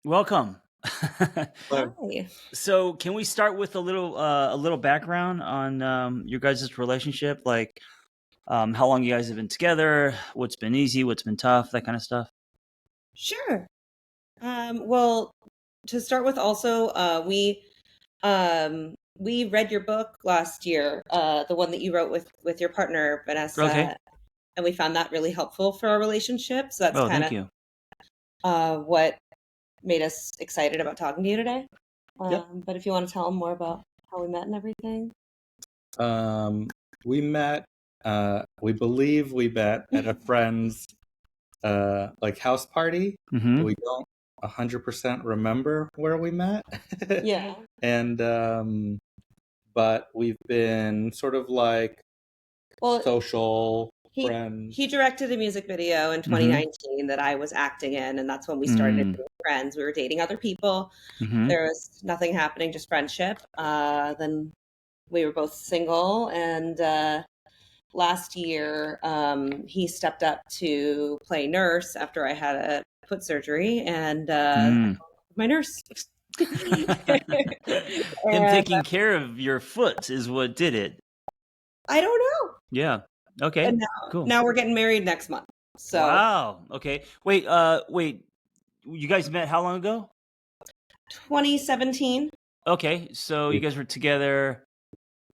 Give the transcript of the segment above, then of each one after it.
Welcome. Hello. Hi. So, can we start with a little background on your guys' relationship? Like, how long you guys have been together? What's been easy? What's been tough? That kind of stuff. Sure. Well, to start with, also, we read your book last year, the one that you wrote with your partner Okay. Vanessa, and we found that really helpful for our relationship. So that's Oh, kind thank of you. what made us excited about talking to you today. Yep. But if you want to tell them more about how we met and everything. We met. We believe we met at a friend's like house party. Mm-hmm. We don't 100% remember where we met. Yeah. And but we've been sort of like Well, social he friends. he directed a music video in Mm-hmm. 2019 that I was acting in, and that's when we started Mm-hmm. being friends. We were dating other people. Mm-hmm. There was nothing happening, just friendship. Then we were both single, and last year he stepped up to play nurse after I had a foot surgery, and my nurse. Him And taking care of your foot is what did it. I don't know. Yeah. And Okay. now, Cool. now we're getting married next month. So Wow. Okay. Wait. Wait. You guys met how long ago? 2017, Okay. So you guys were together.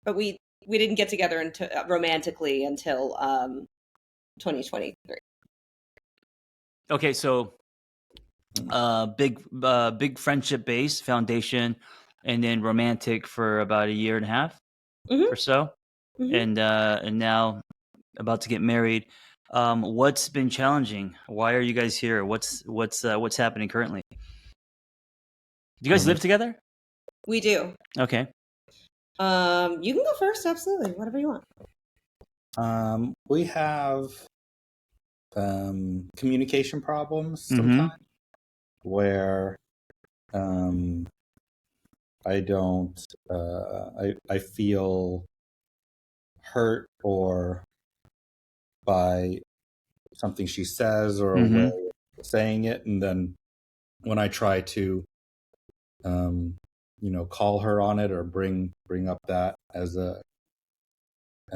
but we didn't get together until romantically until 2023. Okay. So big friendship base foundation, and then romantic for about a year and a half Hmm. or so, Hmm. and now about to get married. What's been challenging? Why are you guys here? What's happening currently? Do you guys live together? We do. Okay. You can go first, absolutely, whatever you want. We have communication problems Mm-hmm. sometimes where um, I don't. I feel hurt or by something she says or a way Mm-hmm. of saying it, and then when I try to, call her on it or bring up that as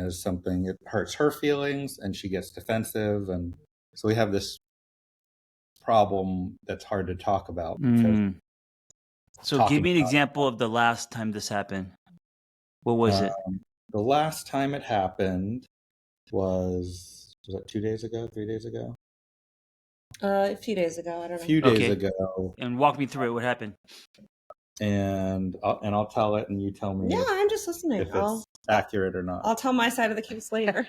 something, it hurts her feelings, and she gets defensive, and so we have this problem that's hard to talk about because Mm. So give talking me an about example of the last time this happened. What was it? the last time it happened was that 2 days ago, 3 days ago, A few days ago, I a don't know. few days Okay. ago, And walk me through it. What happened? and I'll tell it, and you tell me Yeah, I'm just listening. if it's accurate or not. I'll tell my side of the case later.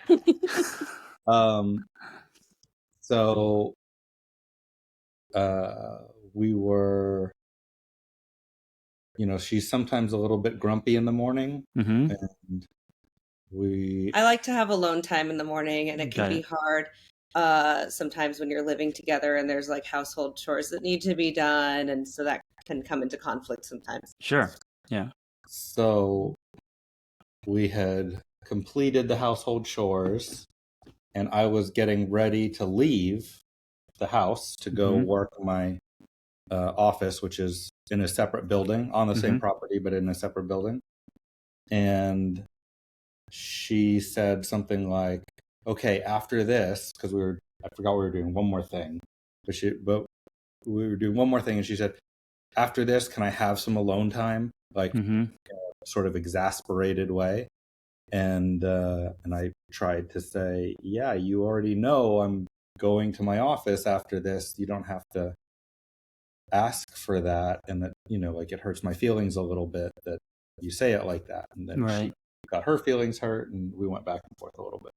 Um, so we were, she's sometimes a little bit grumpy in the morning, Mm-hmm. and we, I like to have alone time in the morning, and it can Got be it. hard sometimes when you're living together and there's like household chores that need to be done, and so that can come into conflict sometimes. Sure. Yeah. so we had completed the household chores, and I was getting ready to leave the house to go Mm-hmm. work my office, which is in a separate building on the Mm-hmm. same property, but in a separate building. And she said something like, "Okay, after this," because I forgot we were doing one more thing, but we were doing one more thing, and she said, "After this, can I have some alone time?" Like, Mm-hmm. sort of exasperated way. And I tried to say, "Yeah, you already know I'm going to my office after this. You don't have to ask for that." And that, like, it hurts my feelings a little bit that you say it like that. And then she Right. got her feelings hurt, and we went back and forth a little bit.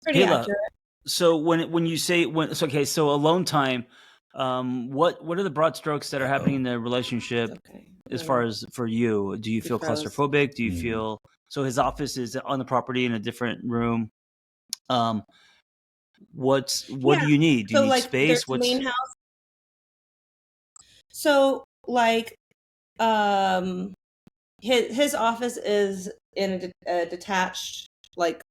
Pretty Kayla, accurate. so when you say so okay, so alone time, what are the broad strokes that are happening in the relationship Okay. as far as for you? Do you He feel froze. claustrophobic? Do you Mm. feel so his office is on the property in a different room? Um, what Yeah. do you need? Do you So need like there's space? the What's main house. So like um his office is in a detached like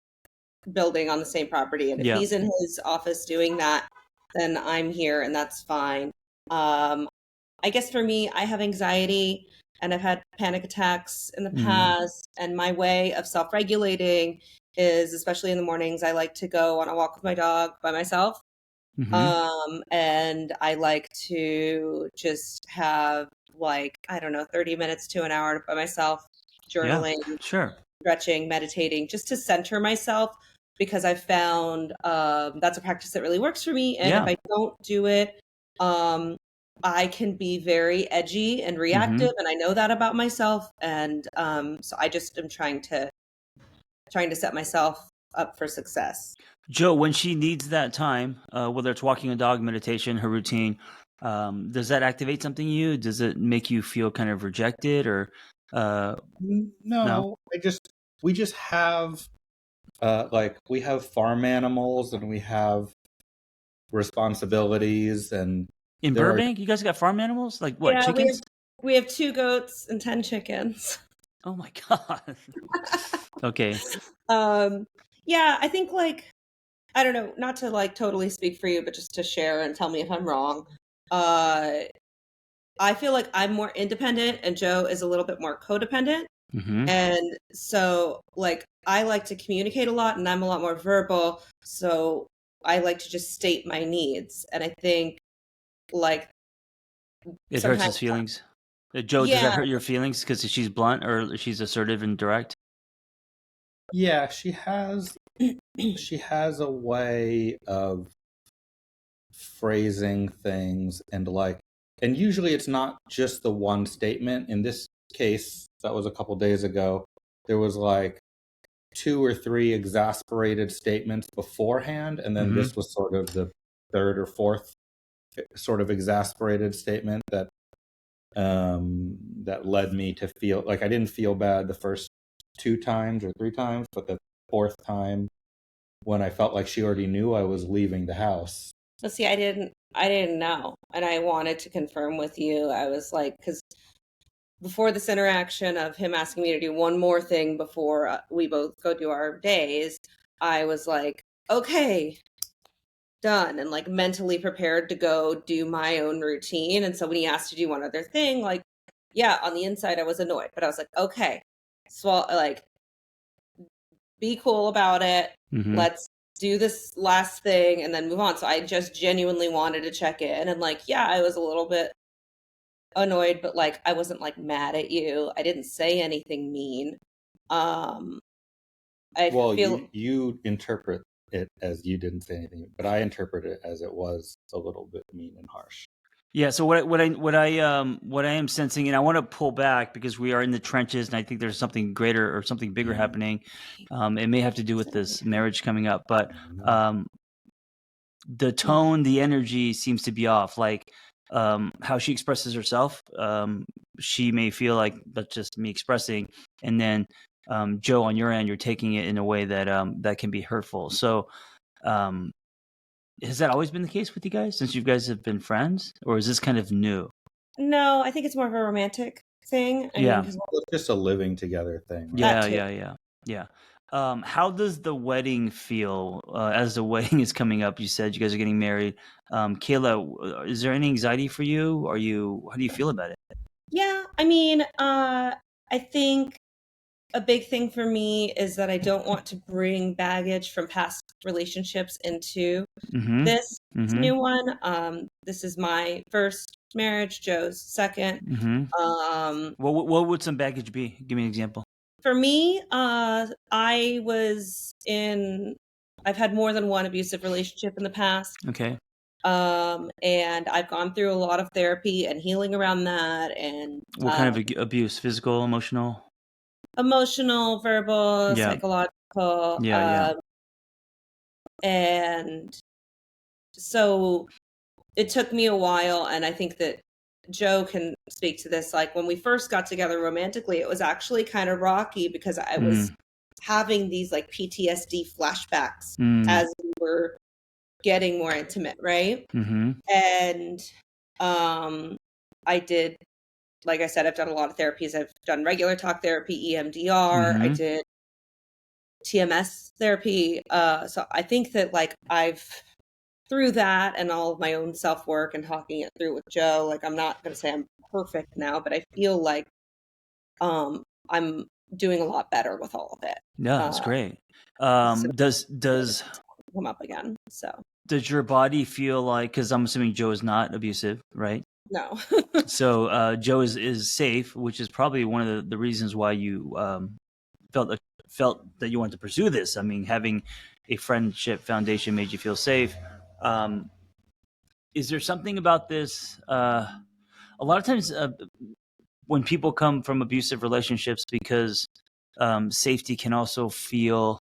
building on the same property, and if yeah. he's in his office doing that, then I'm here, and that's fine. I guess for me, I have anxiety and I've had panic attacks in the Mm. past. And my way of self regulating is, especially in the mornings, I like to go on a walk with my dog by myself. Mm-hmm. And I like to just have, like, I don't know, 30 minutes to an hour by myself, Yeah, journaling, sure. stretching, meditating, just to center myself because I found that's a practice that really works for me. And if Yeah. I don't do it, um, I can be very edgy and Mm-hmm. reactive, and I know that about myself. And so I just am trying to set myself up for success. Joe, when she needs that time, whether it's walking a dog, meditation, her routine, does that activate something in you? Does it make you feel kind of rejected or no? No, we just have like we have farm animals and we have responsibilities, and In there are Burbank, you guys got farm animals? Like what, Yeah, chickens? we have 2 goats and 10 chickens. Oh my God. Okay. Um, yeah, I think, like, I don't know, not to like totally speak for you, but just to share and tell me if I'm wrong. Uh, I feel like I'm more independent and Joe is a little bit more codependent. Mm-hmm. And so, like, I like to communicate a lot and I'm a lot more verbal. So I like to just state my needs. And I think, like, It hurts sometimes, his feelings. Joe, does that yeah, hurt your feelings because she's blunt or she's assertive and direct? yeah, she has a way of phrasing things, and like, and usually it's not just the one statement. In this case, that was a couple days ago, there was like two or three exasperated statements beforehand, and then Mm-hmm. this was sort of the third or fourth sort of exasperated statement that led me to feel like I didn't feel bad the first two times or three times, but the fourth time, when I felt like she already knew I was leaving the house. let's see, I didn't know. And I wanted to confirm with you. I was like, because before this interaction of him asking me to do one more thing before we both go do our days, I was like, okay, done, and like mentally prepared to go do my own routine. And so when he asked to do one other thing, like, yeah, on the inside I was annoyed, but I was like, okay, swallow, like, be cool about it. Mm-hmm. Let's do this last thing and then move on. So I just genuinely wanted to check in, and like, yeah, I was a little bit annoyed, but like I wasn't like mad at you. I didn't say anything mean. Um I Well, feel you interpret it as you didn't say anything, but I interpret it as it was a little bit mean and harsh. Yeah. So what I am sensing, and I want to pull back because we are in the trenches, and I think there's something greater or something bigger happening. It may have to do with this marriage coming up, but the tone, the energy seems to be off. Like how she expresses herself, she may feel like that's just me expressing, and then Joe, on your end, you're taking it in a way that that can be hurtful. So, um, has that always been the case with you guys since you guys have been friends, or is this kind of new? no, I think it's more of a romantic thing. I mean, Yeah, because Well, it's just a living together thing, right? that yeah, too. yeah, yeah, yeah. How does the wedding feel as the wedding is coming up? You said you guys are getting married. Kayla, is there any anxiety for you? How do you feel about it? Yeah, I mean, I think a big thing for me is that I don't want to bring baggage from past relationships into Mm-hmm. this Mm-hmm. new one. This is my first marriage, Joe's second. Mm-hmm. Um, What would some baggage be? Give me an example. for me, I was in, I've had more than one abusive relationship in the past. Okay. And I've gone through a lot of therapy and healing around that, and What kind of abuse? Physical, emotional? emotional, verbal, Yeah. psychological. Yeah. Yeah. And so it took me a while. And I think that Joe can speak to this. Like, when we first got together romantically, it was actually kind of rocky because I Mm. was having these like PTSD flashbacks Mm. as we were getting more intimate, right? Mm-hmm. And I did, like I said, I've done a lot of therapies. I've done regular talk therapy, EMDR. I Mm-hmm. did TMS therapy. So I think that like I've through that and all of my own self-work and talking it through with Joe, like I'm not going to say I'm perfect now, but I feel like I'm doing a lot better with all of it. Yeah, that's great. So Does come up again. So does your body feel like, because I'm assuming Joe is not abusive, right? no. So Joe is safe, which is probably one of the reasons why you felt that you wanted to pursue this. I mean, having a friendship foundation made you feel safe. Is there something about this? A lot of times, when people come from abusive relationships, because safety can also feel.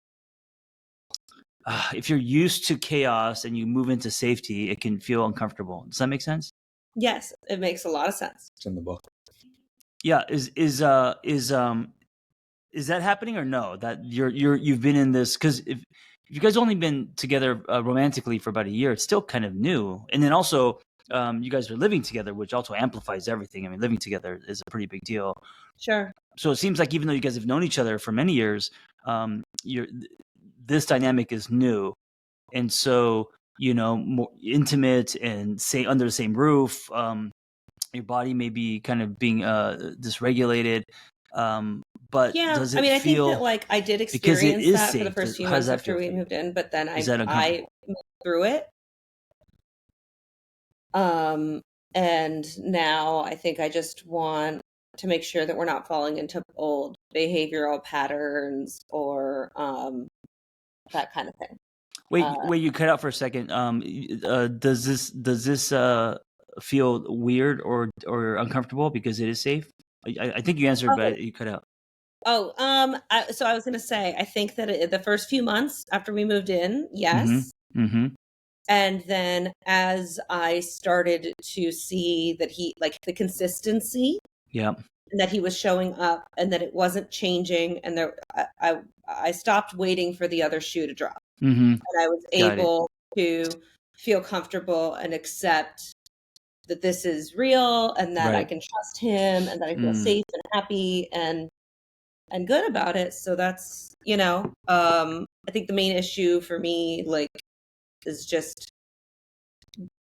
If you're used to chaos and you move into safety, it can feel uncomfortable. Does that make sense? Yes, it makes a lot of sense. It's in the book. Yeah. Is that happening or no? That you've been in this, because if you guys only been together romantically for about a year, it's still kind of new. And then also, you guys are living together, which also amplifies everything. I mean, living together is a pretty big deal. Sure. So it seems like even though you guys have known each other for many years, this dynamic is new, and so more intimate and say under the same roof. Your body may be kind of being dysregulated. But Yeah, does it I mean, I think that feel, like I did because it experience is that for the safe? first few How does months that after feel we for you? moved in, but then Is that I uncomfortable? moved through it. And now I think I just want to make sure that we're not falling into old behavioral patterns or that kind of thing. Wait, you cut out for a second. Does this feel weird or uncomfortable because it is safe? I think you answered, but you cut out. So I was going to say, I think that the first few months after we moved in, yes. Mm-hmm. And then as I started to see that he, like the consistency, Yeah. and that he was showing up and that it wasn't changing, and I stopped waiting for the other shoe to drop. Mm-hmm. And I was Got it. able to feel comfortable and accept that this is real and that I Right. can trust him and that I feel safe and happy and good about it. So that's, I think the main issue for me, like, is just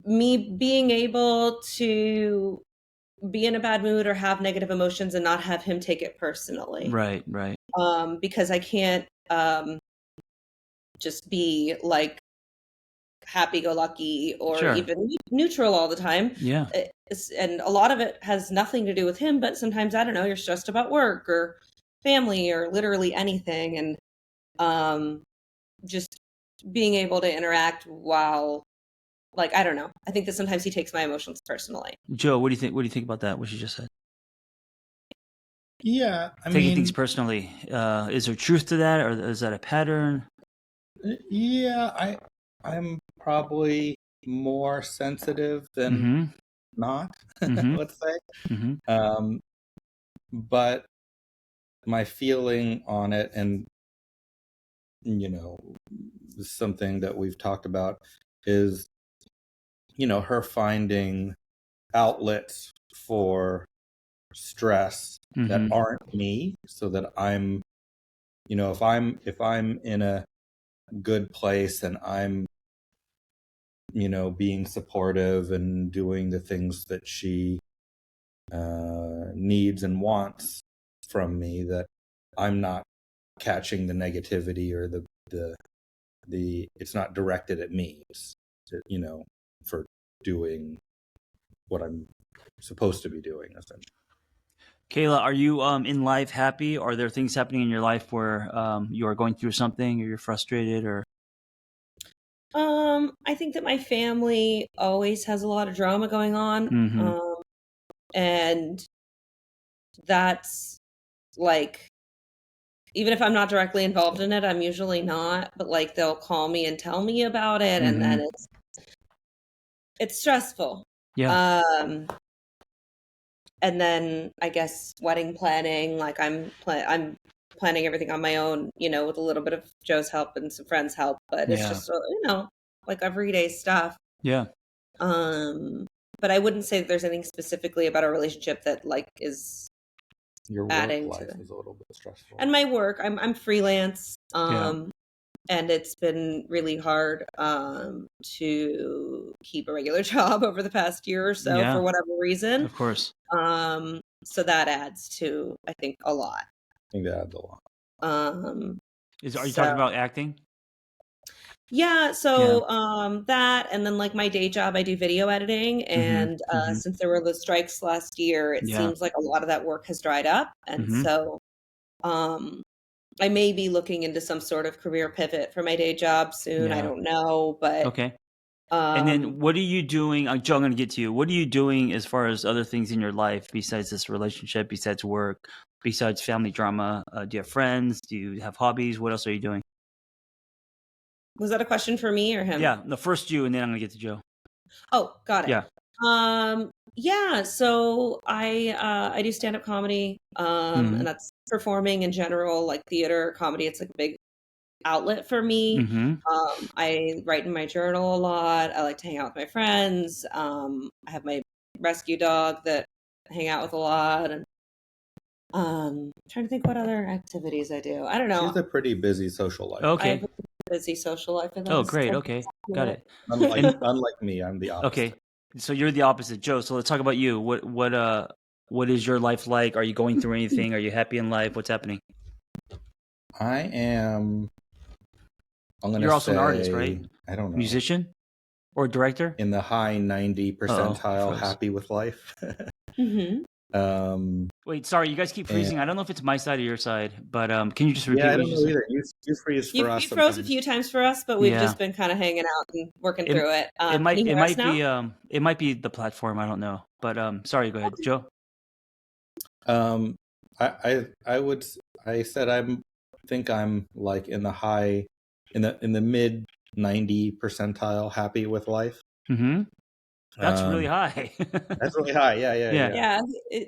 me being able to be in a bad mood or have negative emotions and not have him take it personally. Right. Because I can't just be like happy-go-lucky or Sure. even neutral all the time. Yeah. And a lot of it has nothing to do with him, but sometimes, I don't know, you're stressed about work or family or literally anything. And just being able to interact while, like, I don't know. I think that sometimes he takes my emotions personally. Joe, what do you think? What do you think about that? What you just said? Yeah, Taking things personally. Is there truth to that, or is that a pattern? Yeah, I'm probably more sensitive than not, let's say. Mm-hmm. But my feeling on it, and something that we've talked about, is her finding outlets for stress that aren't me, so that I'm, if I'm in a good place and I'm being supportive and doing the things that she needs and wants from me, that I'm not catching the negativity or the it's not directed at me. It's, for doing what I'm supposed to be doing, essentially. Kayla, are you in life happy? Are there things happening in your life where you are going through something, or you're frustrated, or? I think that my family always has a lot of drama going on. And that's like, even if I'm not directly involved in it, I'm usually not, but like they'll call me and tell me about it, and then it's stressful. Yeah. And then I guess wedding planning, like I'm planning everything on my own, with a little bit of Joe's help and some friends' help, but it's just like everyday stuff. Yeah. But I wouldn't say that there's anything specifically about our relationship that like is your work adding life to is a little bit stressful. And my work, I'm freelance. and it's been really hard to keep a regular job over the past year or so Yeah, for whatever reason. of course. So that adds to, I think, a lot. I think that adds a lot. Are you So talking about acting? yeah, so that, and then like my day job, I do video editing, and since there were the strikes last year, it seems like a lot of that work has dried up, and so I may be looking into some sort of career pivot for my day job soon. I don't know, but Okay. And then what are you doing? Joe, I'm going to get to you. What are you doing as far as other things in your life besides this relationship, besides work, besides family drama? Do you have friends? Do you have hobbies? What else are you doing? was that a question for me or him? Yeah, the first you, and then I'm going to get to Joe. Oh, got it. Yeah. Yeah, so I do stand-up comedy, and that's performing in general, like theater, comedy. It's like a big outlet for me. I write in my journal a lot. I like to hang out with my friends. I have my rescue dog that I hang out with a lot, and trying to think what other activities I do. I don't know. She's a pretty busy social life. I have Okay. a busy social life. And Oh, great. Okay. Got it. Unlike me, I'm the opposite. Okay. So you're the opposite, Joe. So let's talk about you. What is your life like? Are you going through anything? Are you happy in life? What's happening? I am. You're also an artist, right? I don't know. Musician or director? In the high 90 percentile, happy with life. Wait, sorry, you guys keep freezing. I don't know if it's my side or your side, but can you just repeat? Yeah, I what don't you know said? either. You freeze for us. You froze a few times for us, but we've Yeah. just been kind of hanging out and working through it. It might can you hear us now? be it might be the platform. I don't know, but sorry. Go ahead, Joe. I said think I'm like in the mid 90 percentile, happy with life. That's really high. That's really high. Yeah.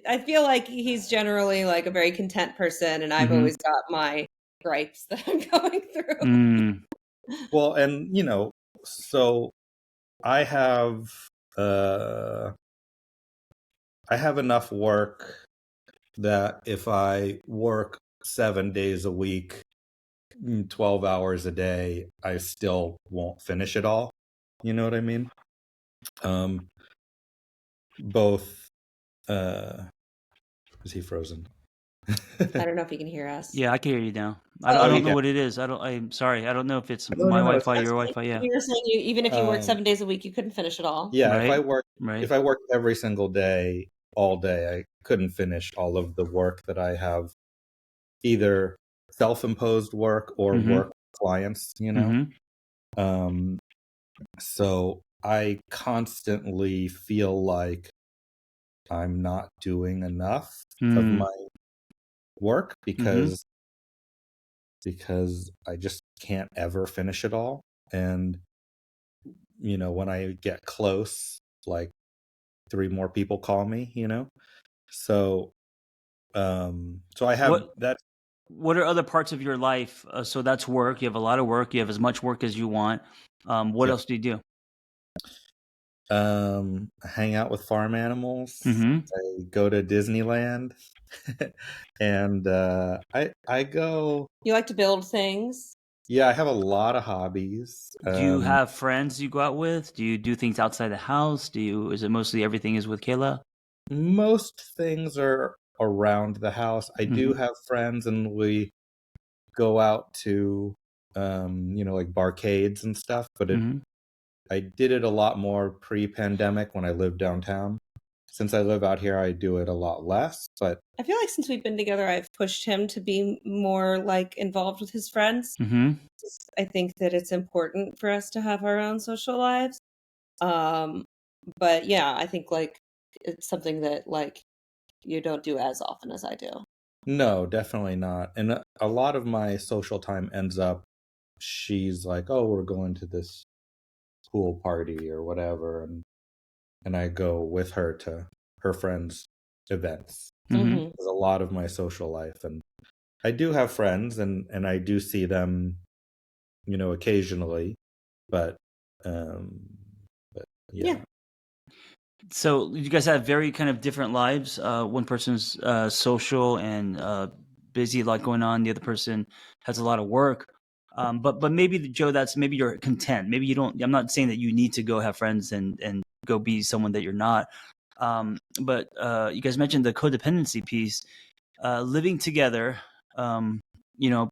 I feel like he's generally like a very content person, and I've always got my gripes that I'm going through. Well, and so I have enough work that if I work 7 days a week, 12 hours a day, I still won't finish it all. You know what I mean? Both is he frozen? I don't know if you can hear us. Yeah, I can hear you now. I don't know what it is. I'm sorry. I don't know if it's my Wi-Fi, your Wi-Fi. Yeah. You were saying even if you worked 7 days a week, you couldn't finish it all. Yeah, Right. if I worked every single day, all day, I couldn't finish all of the work that I have, either self-imposed work or work with clients. So I constantly feel like I'm not doing enough of my work because I just can't ever finish it all. And when I get close, like 3 more people call me, so I have that. What are other parts of your life? So that's work. You have a lot of work. You have as much work as you want. What else do you do? Hang out with farm animals. I go to Disneyland. And I go. You like to build things? Yeah, I have a lot of hobbies. Do you have friends you go out with? Do you do things outside the house? Is it mostly everything is with Kayla? Most things are around the house. I do have friends, and we go out to like barcades and stuff, but I did it a lot more pre-pandemic when I lived downtown. Since I live out here, I do it a lot less. But I feel like since we've been together, I've pushed him to be more like involved with his friends. I think that it's important for us to have our own social lives. But yeah, I think like it's something that like you don't do as often as I do. No, definitely not. And a lot of my social time ends up, she's like, oh, we're going to this pool party or whatever, and I go with her to her friends' events. It's a lot of my social life, and I do have friends, and I do see them, occasionally, but yeah. So you guys have very kind of different lives. One person's social and busy, a lot going on. The other person has a lot of work. But maybe Joe, maybe you're content. Maybe you don't. I'm not saying that you need to go have friends and go be someone that you're not. But you guys mentioned the codependency piece, living together. You know,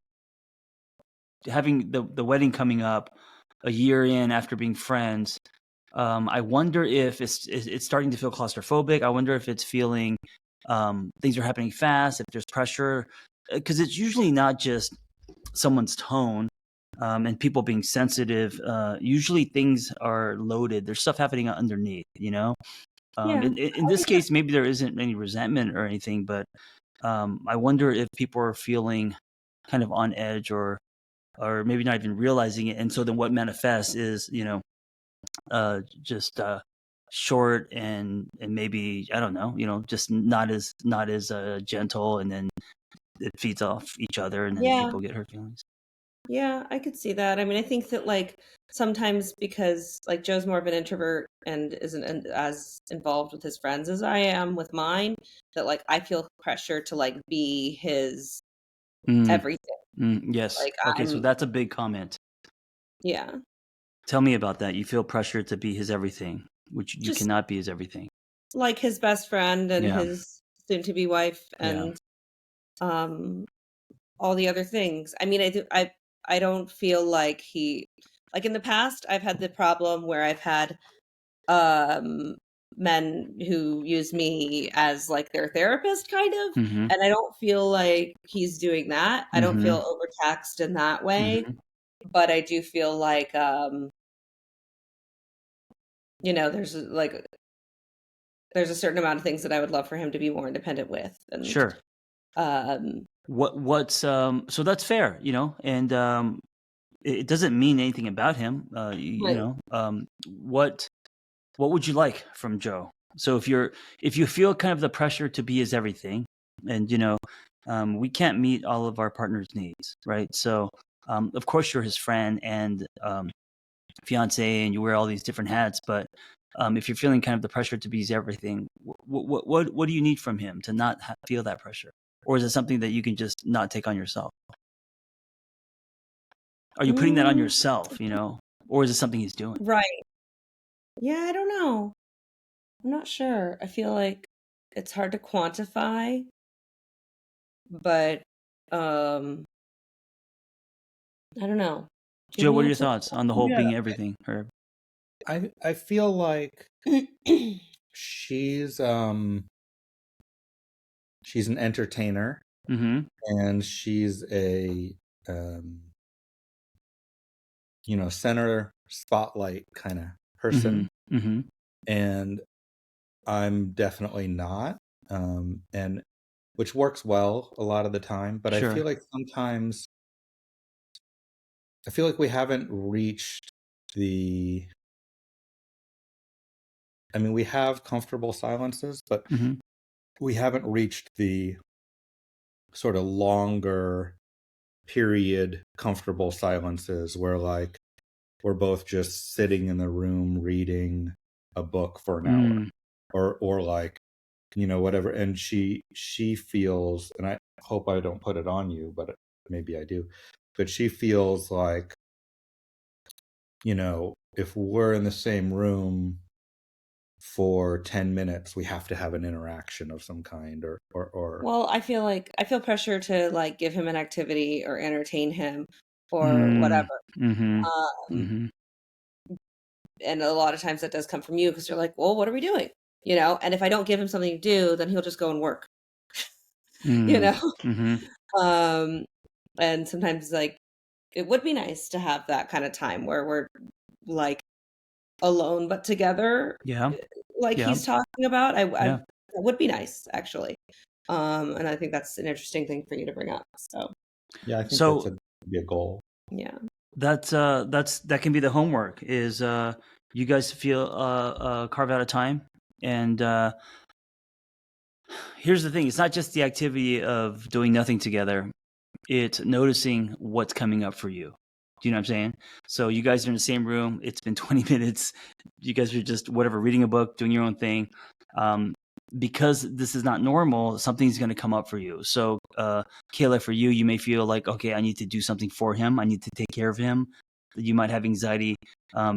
having the wedding coming up a year in after being friends. I wonder if it's starting to feel claustrophobic. I wonder if it's feeling things are happening fast. If there's pressure, because it's usually not just someone's tone and people being sensitive. Usually things are loaded. There's stuff happening underneath, you know. Yeah. In this case, maybe there isn't any resentment or anything, but I wonder if people are feeling kind of on edge or maybe not even realizing it. And so then what manifests is, you know, just short and maybe, I don't know, you know, just not as gentle, and then it feeds off each other, and then Yeah. people get hurt feelings. Yeah, I could see that. I mean, I think that like sometimes because like Joe's more of an introvert and as involved with his friends as I am with mine, that like I feel pressure to like be his Mm, everything. yes. Like Okay, so I'm, that's a big comment. yeah, Tell me about that. You feel pressure to be his everything, which you just cannot be his everything. like his best friend and Yeah. his soon to be wife Yeah. and all the other things. I mean, I don't feel like like in the past I've had the problem where I've had um men who use me as like their therapist kind of, Mm-hmm. and I don't feel like he's doing that. I don't Mm-hmm. feel overtaxed in that way, Mm-hmm. but I do feel like you know, there's a certain amount of things that I would love for him to be more independent with, and Sure. um What's so that's fair, you know, and it doesn't mean anything about him. You right. know, what would you like from Joe? So if you feel kind of the pressure to be his everything, and you know, we can't meet all of our partner's needs, right? So of course you're his friend and fiance, and you wear all these different hats. But if you're feeling kind of the pressure to be his everything, what do you need from him to not feel that pressure, or is it something that you can just not take on yourself? Are you putting that on Mm, yourself, you know, or is it something he's doing? right. Yeah, I don't know. I'm not sure. I feel like it's hard to quantify, but um I don't know. Do you Joe, have what any are your answer? thoughts on the whole Yeah, being everything? Or I feel like she's she's an entertainer, mm-hmm, and she's a um you know, center spotlight kind of mm-hmm, person, mm-hmm, and I'm definitely not, and which works well a lot of the time. But I feel sure, like sometimes I feel like we haven't reached the. I mean, we have comfortable silences, but mm-hmm, we haven't reached the sort of longer period comfortable silences where like we're both just sitting in the room reading a book for an hour, mm, or like, you know, whatever. And she feels, and I hope I don't put it on you, but maybe I do, but she feels like, you know, if we're in the same room for 10 minutes, we have to have an interaction of some kind, or Well, I feel like I feel pressure to like give him an activity or entertain him or mm, whatever. mm-hmm, Um mm-hmm, and a lot of times that does come from you because you're like, "Well, what are we doing?" You know, and if I don't give him something to do, then he'll just go and work, you mm, know? mm-hmm, Um and sometimes like it would be nice to have that kind of time where we're like alone but together, yeah, like yeah, he's talking about. I yeah. that would be nice actually. And I think that's an interesting thing for you to bring up. So, yeah, I think that's So a be a goal. yeah. that can be the homework. Is you guys feel carve out a time, and here's the thing: it's not just the activity of doing nothing together. It's noticing what's coming up for you. Do you know what I'm saying? So you guys are in the same room. It's been 20 minutes. You guys are just whatever, reading a book, doing your own thing. Um, because this is not normal, something's going to come up for you. So, Kayla, for you, you may feel like, okay, I need to do something for him. I need to take care of him. You might have anxiety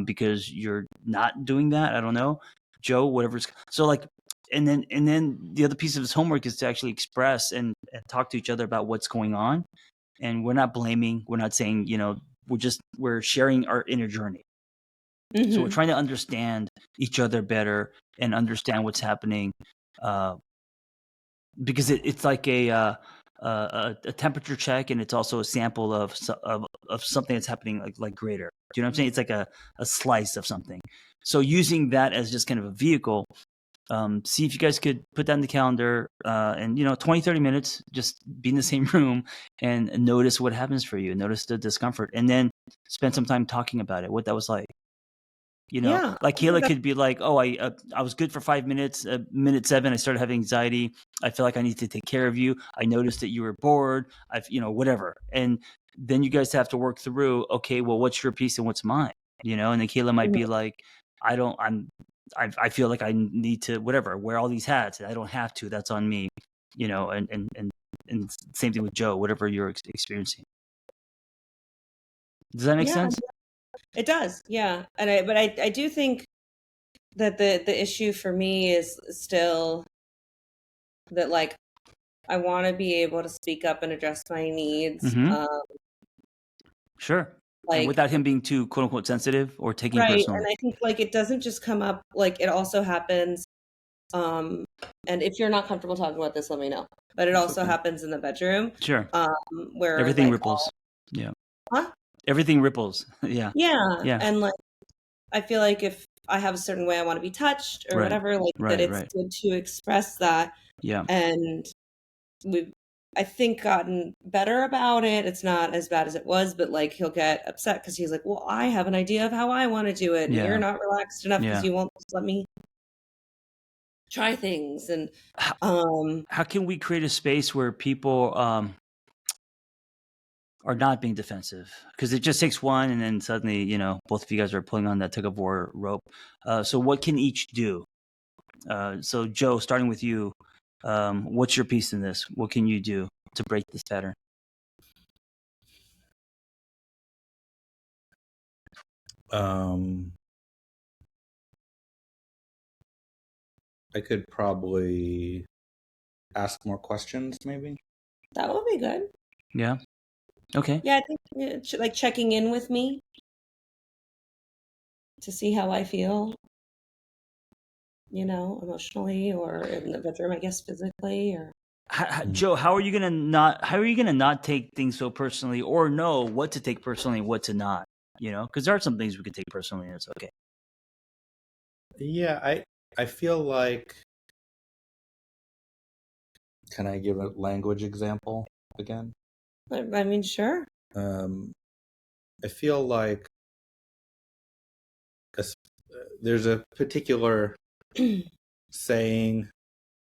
because you're not doing that. I don't know. Joe, whatever's so like, and then the other piece of his homework is to actually express and talk to each other about what's going on. And we're not blaming. We're not saying, we're sharing our inner journey. So we're trying to understand each other better and understand what's happening, because it's like a temperature check, and it's also a sample of something that's happening like greater. Do you know what I'm saying? It's like a slice of something. So using that as just kind of a vehicle, see if you guys could put that in the calendar, and 20-30 minutes, just be in the same room and notice what happens for you, notice the discomfort, and then spend some time talking about it, what that was like. Yeah. Like Kayla could be like, oh, I was good for 5 minutes. Minute 7, I started having anxiety. I feel like I need to take care of you. I noticed that you were bored. Whatever. And then you guys have to work through, okay, well, what's your piece and what's mine? And then Kayla might be like, I feel like I need to, whatever, wear all these hats. I don't have to. That's on me. And same thing with Joe, whatever you're experiencing. Does that make sense? It does, yeah. But I do think that the issue for me is still that, like, I want to be able to speak up and address my needs. Sure. Like, and without him being too quote unquote sensitive or taking it right. personally. And I think, like, it doesn't just come up, like, it also happens. And if you're not comfortable talking about this, let me know. But it also happens in the bedroom. Sure. Where everything ripples. Yeah. Huh? Everything ripples. Yeah. Yeah. And, like, I feel like if I have a certain way I want to be touched or whatever, like, that it's good to express that. Yeah. And we've, I think, gotten better about it. It's not as bad as it was, but, like, he'll get upset because he's like, well, I have an idea of how I want to do it, and you're not relaxed enough because you won't just let me try things. And how can we create a space where people are not being defensive? Because it just takes one, and then suddenly, both of you guys are pulling on that tug of war rope. So what can each do? So Joe, starting with you, what's your piece in this? What can you do to break this pattern? I could probably ask more questions, maybe. That would be good. Yeah. Okay. Yeah, I think like checking in with me to see how I feel, emotionally, or in the bedroom, I guess, physically, or. Joe, how are you gonna not take things so personally, or know what to take personally and what to not? Because there are some things we could take personally, and it's okay. Yeah, I feel like. Can I give a language example again? I mean, sure. I feel like there's a particular saying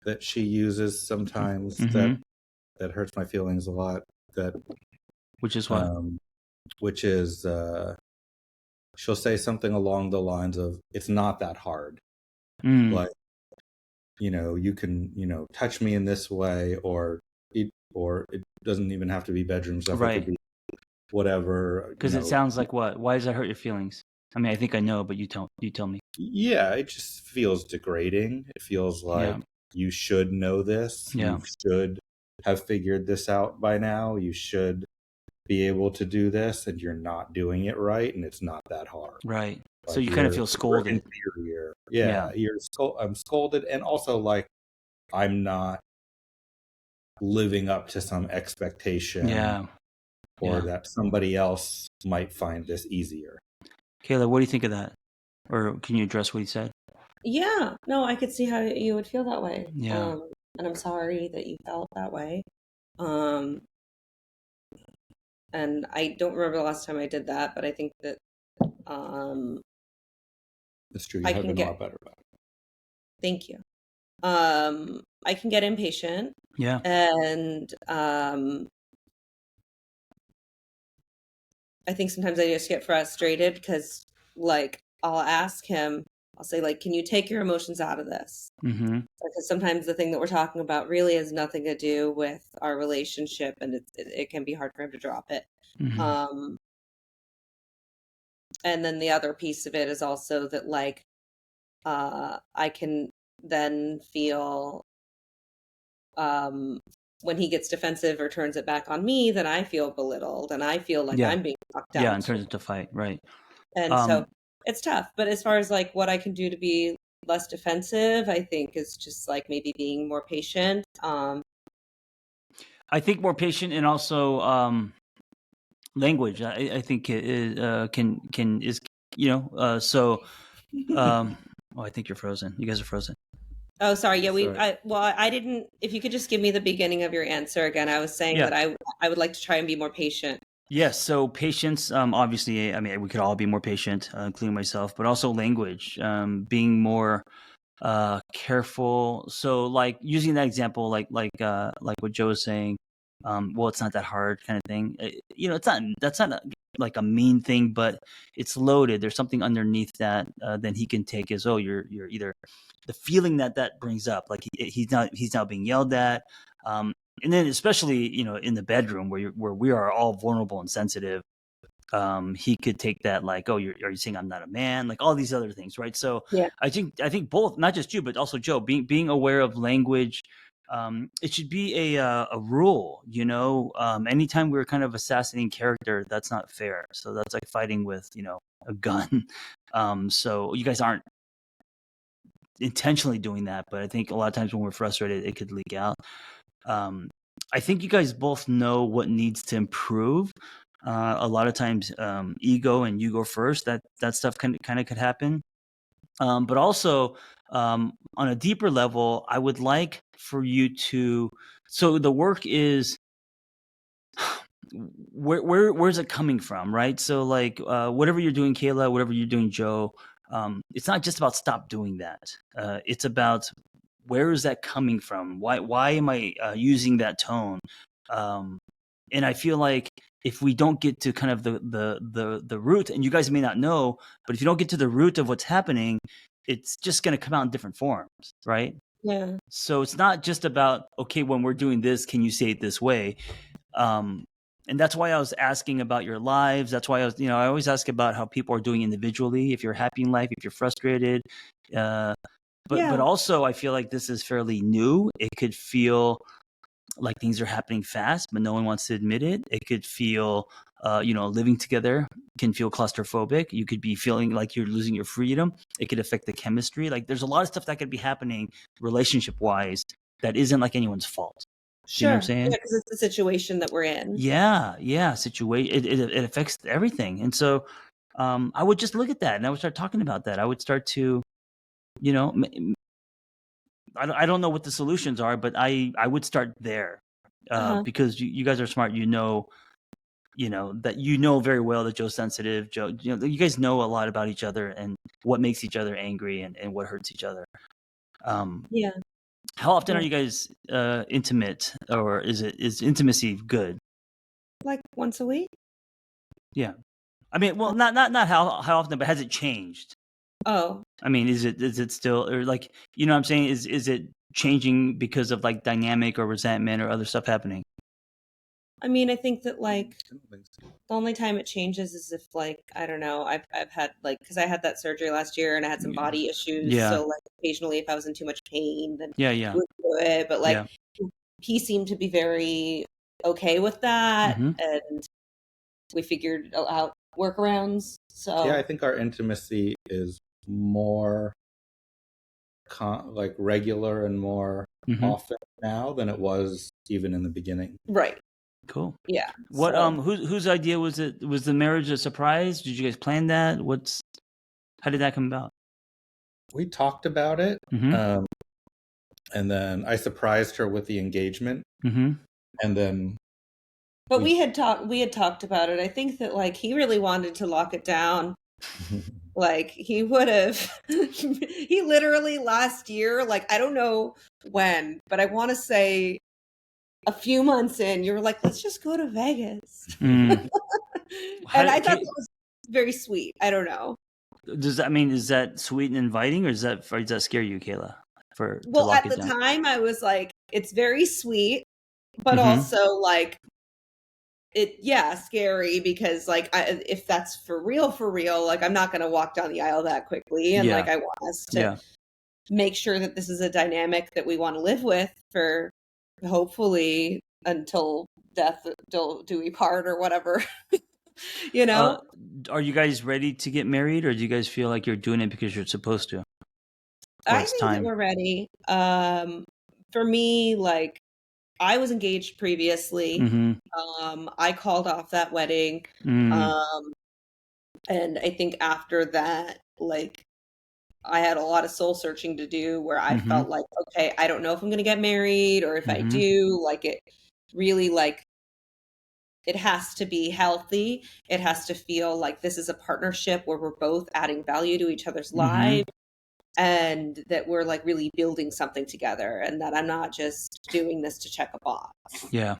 that she uses sometimes that hurts my feelings a lot. Which is what? Which is she'll say something along the lines of, "It's not that hard." Like, you can touch me in this way, or it doesn't even have to be bedroom stuff. It could be whatever. Because it sounds like what? Why does that hurt your feelings? I mean, I think I know, but you tell me. Yeah, it just feels degrading. It feels like you should know this. Yeah. You should have figured this out by now. You should be able to do this, and you're not doing it right, and it's not that hard. Right. Like, so you kind of feel scolded. Inferior. Yeah. I'm scolded, and also, like, I'm not living up to some expectation. Yeah. Or that somebody else might find this easier. Kayla, what do you think of that? Or can you address what he said? Yeah. No, I could see how you would feel that way. Yeah. And I'm sorry that you felt that way. And I don't remember the last time I did that, but I think that it's true. You have been a lot better about it. Thank you. I can get impatient. Yeah. And I think sometimes I just get frustrated because, like, I'll ask him, I'll say, like, can you take your emotions out of this? Mm-hmm. Because sometimes the thing that we're talking about really has nothing to do with our relationship, and it can be hard for him to drop it. Mm-hmm. And then the other piece of it is also that, like, I can then feel when he gets defensive or turns it back on me, then I feel belittled and I feel like Yeah. I'm being talked Yeah, down and to. turns into fight, right? And so it's tough. But as far as like what I can do to be less defensive, I think is just like maybe being more patient. I think more patient, and also language. I think it is, can is so. I think you're frozen. You guys are frozen. Oh, sorry. Yeah, Sorry. I didn't. If you could just give me the beginning of your answer again. I was saying Yeah. that I would like to try and be more patient. Yes. So patience. Obviously, I mean, we could all be more patient, including myself, but also language. Being more careful. So, like using that example, like what Joe was saying. Well, it's not that hard, kind of thing. It's not. That's not like a mean thing, but it's loaded. There's something underneath that. Then he can take as, oh, you're either the feeling that brings up, like he's not being yelled at. And then especially in the bedroom where we are all vulnerable and sensitive, he could take that like, oh, are you saying I'm not a man, like all these other things, right? So Yeah. I think both, not just you but also Joe, being aware of language. It should be a rule, anytime we're kind of assassinating character, that's not fair. So that's like fighting with a gun. So you guys aren't intentionally doing that, but I think a lot of times when we're frustrated, it could leak out. I think you guys both know what needs to improve. A lot of times, ego and you go first. That stuff kind of could happen. But also, on a deeper level, I would like for you to. So the work is where's it coming from, right? So like whatever you're doing, Kayla, whatever you're doing, Joe. It's not just about stop doing that. It's about where is that coming from? Why am I using that tone? And I feel like if we don't get to kind of the root, and you guys may not know, but if you don't get to the root of what's happening, it's just going to come out in different forms, right? Yeah. So it's not just about, okay, when we're doing this, can you say it this way? And that's why I was asking about your lives. That's why I always ask about how people are doing individually. If you're happy in life, if you're frustrated, but also I feel like this is fairly new. It could feel like things are happening fast, but no one wants to admit it. It could feel, living together can feel claustrophobic. You could be feeling like you're losing your freedom. It could affect the chemistry. Like there's a lot of stuff that could be happening relationship wise that isn't like anyone's fault. Sure. You know what I'm saying? Yeah, because it's the situation that we're in. Yeah. Situation. It affects everything. And so I would just look at that and I would start talking about that. I would start to, I don't know what the solutions are, but I would start there because you guys are smart. That very well that Joe's sensitive. Joe, you guys know a lot about each other and what makes each other angry and what hurts each other. Yeah. How often are you guys intimate, or is intimacy good? Like once a week. Yeah, I mean, well, not how often, but has it changed? Oh, I mean, is it still, or like, what I'm saying, is it changing because of like dynamic or resentment or other stuff happening? I mean, I think that like I don't think so. the only time it changes is if like I don't know, I've had like because I had that surgery last year and I had some body issues. Yeah. So like occasionally, if I was in too much pain, then Yeah. we would do it. But like Yeah. he seemed to be very okay with that, Mhm. and we figured out workarounds. So Yeah, I think our intimacy is more like regular and more Mhm. often now than it was even in the beginning. right, Cool. yeah. What So, whose idea was it? Was the marriage a surprise? Did you guys plan that? How did that come about? We talked about it, Mhm. and then I surprised her with the engagement, Mhm. and then but we had talked about it. I think that like he really wanted to lock it down. Like he would have he literally last year, like I don't know when, but I want to say a few months in, you were like, let's just go to Vegas. Mm. And I thought that was very sweet. I don't know. Does that mean, is that sweet and inviting, or does that scare you, Kayla, to Well, lock at it the down? time, I was like, it's very sweet, but Mm-hmm. also like scary because like if that's for real, like I'm not going to walk down the aisle that quickly, and like Yeah. I want us to Yeah. make sure that this is a dynamic that we want to live with for hopefully until death do we part or whatever. You know, Are you guys ready to get married, or do you guys feel like you're doing it because you're supposed to, or I it's think that time? we're ready. For me, like I was engaged previously. Mm-hmm. I called off that wedding. Mm. Um, and I think after that, like I had a lot of soul searching to do where I Mm-hmm. felt like, okay, I don't know if I'm going to get married, or if I Mm-hmm. do, like it really like it has to be healthy. It has to feel like this is a partnership where we're both adding value to each other's Mm-hmm. lives, and that we're like really building something together, and that I'm not just doing this to check a box. Yeah.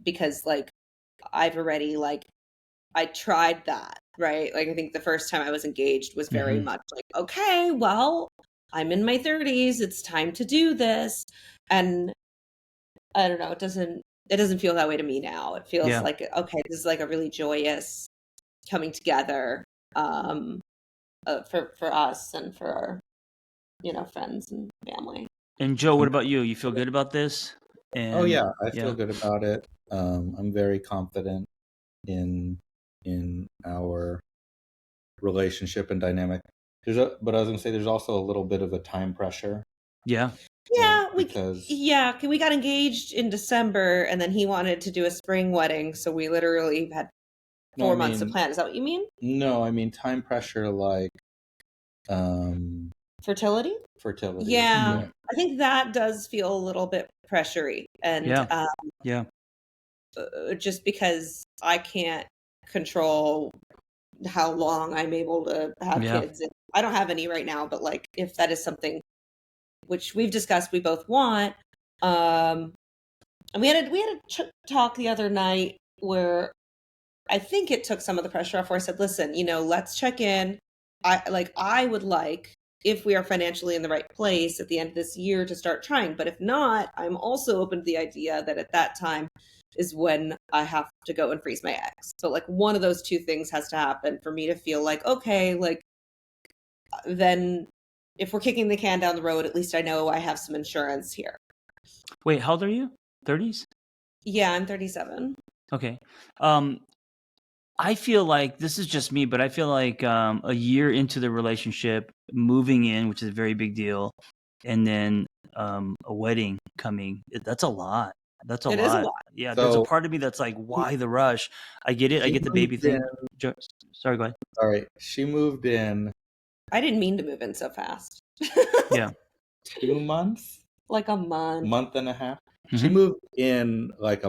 Because like I've already like I tried that, right? Like I think the first time I was engaged was very Mm-hmm. much like, okay, well, I'm in my 30s, it's time to do this. And I don't know, it doesn't feel that way to me now. It feels Yeah. like okay, this is like a really joyous coming together um for us and for our, friends and family. And Joe, what about you? You feel good about this? Oh And yeah, I feel yeah. good about it. I'm very confident in our relationship and dynamic. But I was gonna say there's also a little bit of a time pressure, Yeah. right? Yeah, Because we got engaged in December, and then he wanted to do a spring wedding, so we literally had no, I 4 months to mean plan. Is that what you mean? no, I mean time pressure like um Fertility? fertility. Yeah, Mm. Yeah. I think that does feel a little bit pressury, and Yeah. Yeah. just because I can't control how long I'm able to have Yeah. kids. And I don't have any right now, but like if that is something which we've discussed we both want, um, and we had a talk the other night where I think it took some of the pressure off, where I said, listen, let's check in. I would like, if we are financially in the right place at the end of this year, to start trying. But if not, I'm also open to the idea that at that time is when I have to go and freeze my eggs. So like one of those two things has to happen for me to feel like, okay, like then if we're kicking the can down the road, at least I know I have some insurance here. Wait, how old are you? 30s? Yeah, I'm 37. Okay. I feel like this is just me, but I feel like a year into the relationship, moving in, which is a very big deal, and then a wedding coming, that's a lot. That's a It is a lot. lot. Yeah, there's a So part of me that's like, why the rush? I get it. I she get the baby moved in. thing. Sorry, go ahead. Sorry, she moved in I didn't mean to move in so fast. Yeah. 2 months, Like a month. month and a half. She Mhm. moved in like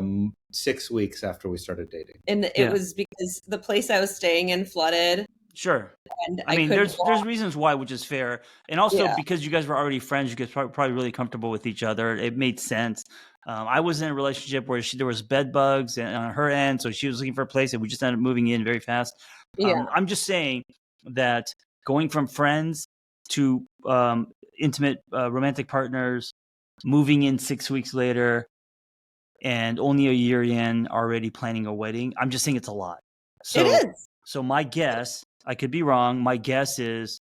6 weeks after we started dating. And it Yeah. was because the place I was staying in flooded, Sure. and I I mean, couldn't there's walk. reasons why, which is fair, and also Yeah. because you guys were already friends, you guys probably really comfortable with each other. It made sense. I was in a relationship where there was bed bugs on her end, so she was looking for a place, and we just ended up moving in very fast. Yeah. I'm just saying that going from friends to intimate romantic partners, moving in 6 weeks later, and only a year in already planning a wedding. I'm just saying it's a lot. It So is. my guess, I could be wrong. My guess is,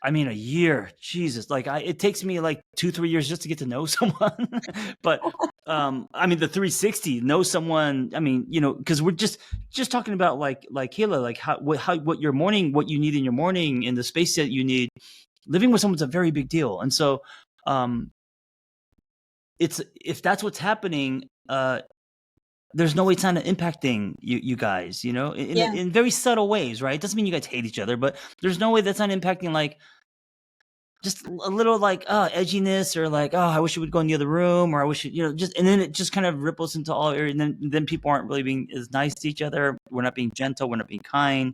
I mean, a year, Jesus, like it takes me like 2-3 years just to get to know someone. But I mean, the 360, know someone. I mean, because we're just talking about like Kayla, like what your morning, what you need in your morning, and the space that you need. Living with someone's a very big deal, and so it's if that's what's happening. There's no way it's not impacting you guys, Yeah. in very subtle ways, right? It doesn't mean you guys hate each other, but there's no way that's not impacting like just a little like edginess, or like, I wish you would go in the other room, or I wish just, and then it just kind of ripples into all areas, and then people aren't really being as nice to each other. We're not being gentle. We're not being kind.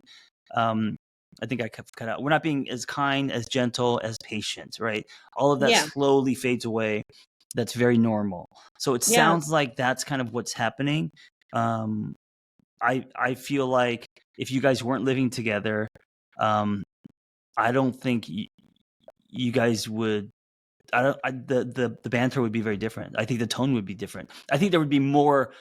I think I cut out. We're not being as kind, as gentle, as patient, right? All of that Yeah. slowly fades away. That's very normal. So it Yeah. sounds like that's kind of what's happening. I feel like if you guys weren't living together, I don't think you guys would. I don't. The banter would be very different. I think the tone would be different. I think there would be more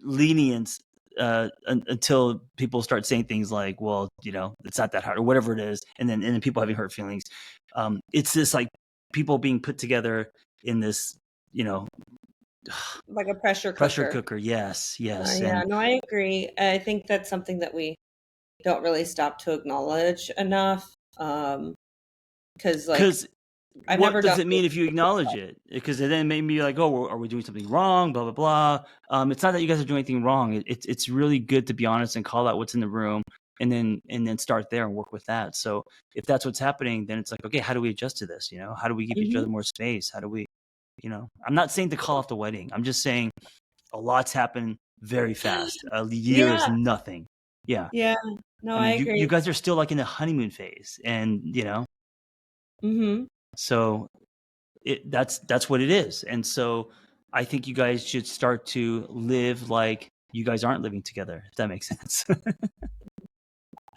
lenience until people start saying things like, "Well, it's not that hard," or whatever it is, and then people having hurt feelings. It's this like people being put together in this, like a pressure pressure cooker. cooker. Yes, yes, Yeah, no, I agree. I think that's something that we don't really stop to acknowledge enough. Because I've never what does done. it mean if you acknowledge it? Because it then made me like, oh, well, are we doing something wrong? Blah blah blah. It's not that you guys are doing anything wrong. It's really good to be honest and call out what's in the room, and then start there and work with that. So if that's what's happening, then it's like, okay, how do we adjust to this? How do we give each other more space? How do we, I'm not saying to call off the wedding. I'm just saying a lot's happened very fast. A year is Yeah, nothing. Yeah. yeah. No, I I mean, you agree. guys are still like in the honeymoon phase, and Mm-hmm. so that's what it is. And so I think you guys should start to live like you guys aren't living together, if that makes sense.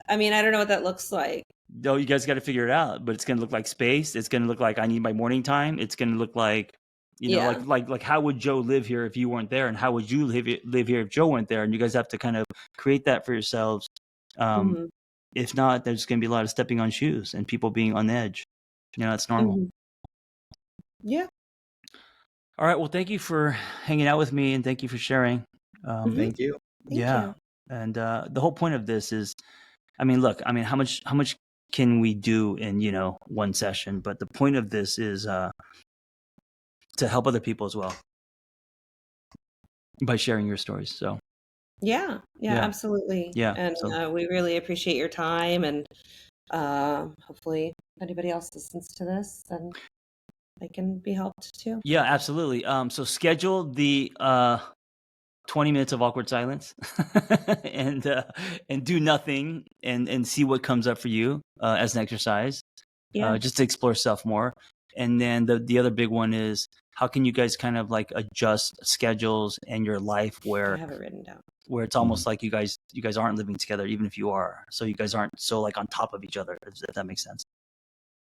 I mean, I don't know what that looks like. No, you guys got to figure it out, but it's going to look like space. It's going to look like I need my morning time. It's going to look like, Yeah. like how would Joe live here if you weren't there, and how would you live here if Joe weren't there? And you guys have to kind of create that for yourselves. Mm-hmm. If not, there's going to be a lot of stepping on shoes and people being on edge. It's normal. Mm-hmm. Yeah. All right. Well, thank you for hanging out with me, and thank you for sharing. Thank you. Thank Yeah. you. And the whole point of this is, look, how much can we do in, one session? But the point of this is to help other people as well by sharing your stories. So Yeah, Yeah. absolutely. Yeah, And so- we really appreciate your time. And hopefully, if anybody else listens to this, then they can be helped too. yeah, absolutely. So schedule the 20 minutes of awkward silence and do nothing and see what comes up for you as an exercise. Yeah, Just to explore self more. And then the other big one is, how can you guys kind of like adjust schedules and your life I where have it written down. it's almost like you guys aren't living together, even if you are. So you guys aren't so like on top of each other, if that makes sense.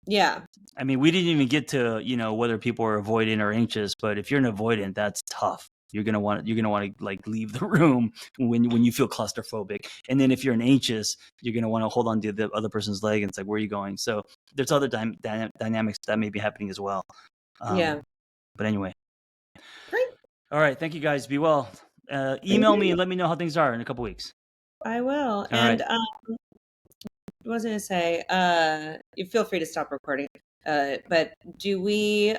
Yeah, I mean, we didn't even get to, whether people are avoidant or anxious, but if you're an avoidant, that's tough. You're gonna want to like leave the room when you feel claustrophobic. And then if you're an anxious, you're gonna want to hold on to the other person's leg and it's like, where are you going? So there's other dynamics that may be happening as well. yeah. But anyway. Great. All right. Thank you guys. Be well. Email me and let me know how things are in a couple weeks. I will. All And right. I was going to say, you feel free to stop recording. But do we